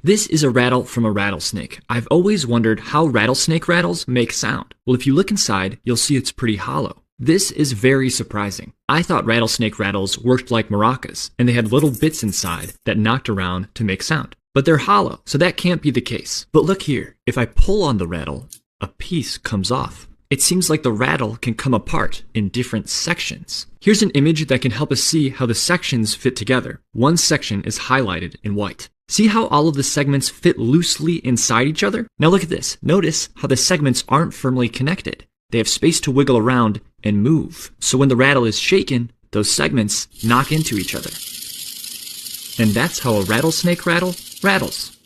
This is a rattle from a rattlesnake. I've always wondered how rattlesnake rattles make sound. Well, if you look inside, you'll see it's pretty hollow. This is very surprising. I thought rattlesnake rattles worked like maracas, and they had little bits inside that knocked around to make sound. But they're hollow, so that can't be the case. But look here, if I pull on the rattle, a piece comes off. It seems like the rattle can come apart in different sections. Here's an image that can help us see how the sections fit together. One section is highlighted in white. See how all of the segments fit loosely inside each other? Now look at this. Notice how the segments aren't firmly connected. They have space to wiggle around and move. So when the rattle is shaken, those segments knock into each other. And that's how a rattlesnake rattle rattles.